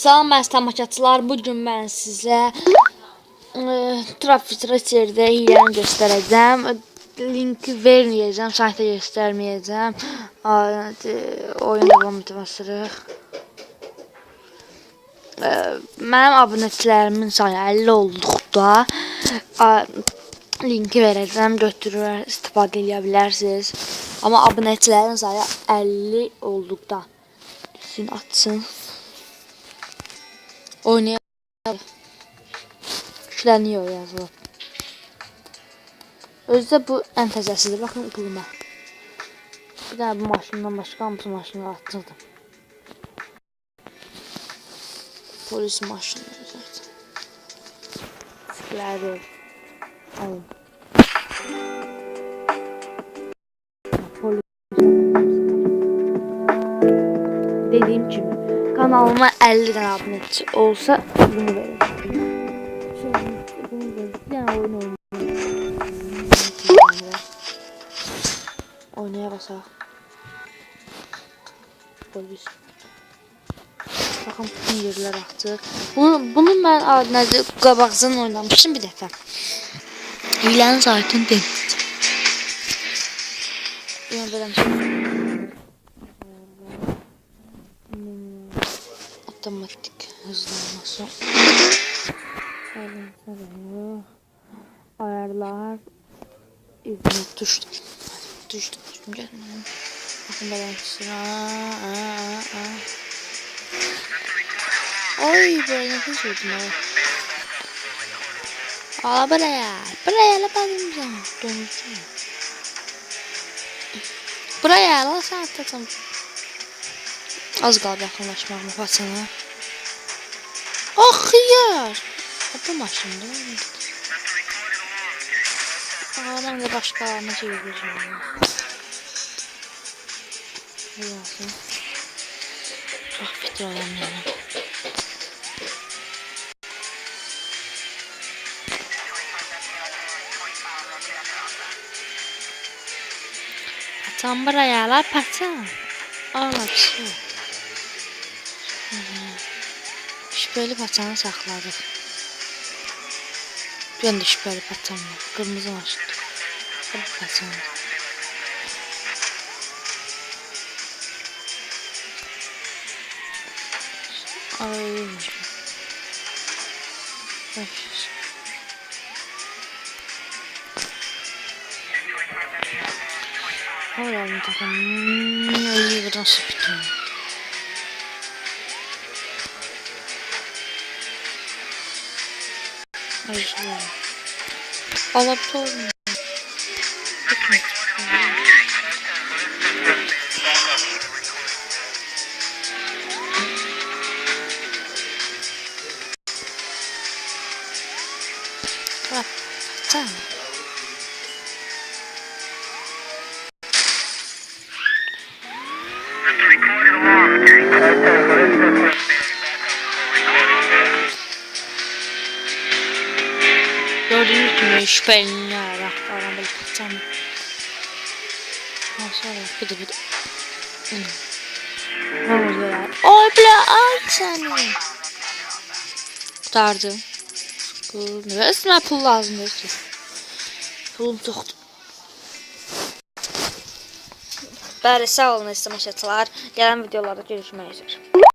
Salam məs tamaşaçılar, bugün mən sizə Traffic Racer'də hiləni göstərəcəm. Linki verməyəcəm, saytda göstərməyəcəm. Oyuna qomut basırıq. Mənim abunəçilərimin sayı 50 olduqda linki verəcəm, götürür, istifadə edə bilərsiniz. Amma abunəçilərin sayı 50 olduqda sizin açsın. Oynayalım. Yükleniyor yazılır. Özde bu en təzəsidir. Bakın puluma. Bir tane bu maşından başka hamısı maşını attırdım. Polis maşını zaten. Sıkılardı. Alın. Polis. Dediğim gibi kanalıma 50 tane aboneci olsa bunu veririm. Yani oynaya basalım. Polis. Bakın bütün yerler attı. Bunu ben qabaqdan oynamıştım bir dəfə. Hilənin saytını deneyeceğim. Yani böyle otomatik hızlanması. Ayarlar. İzmir düştü. Bakın böyle sıra. Oy böyle nefes vurdum ya. Ala buraya. Buraya la bakayım. Döneceğim. Buraya la sen atarsam. Az qaldı yaxınlaşmağıma façana. Ah yar. Bu maşında. Ben de başkalarına çevireceğim. Yazın. Çok fitil olamıyorum. Paçam buraya la paçam. Ağla şey. Şüpheli paçanı saxladık. Ben de şüpheli paçam var. Kırmızı maşın. Bu paçam. Ay. Oğlum takım. İyi bir nasıl bitiyor. Ay şöyle. Alaptı olmuyor. Bak. Tamam. Gördüğünüz gibi şüphelini ararak böyle paçam. Sonra bıdı. Ne oluyor ya? Oy bile ay seni. Kurtardım. Resmen pul lazım değil ki. Pulum çoxdur. Bəli, sağ olun istəməşətlər. Gələn videolarda görüşmək üzrə.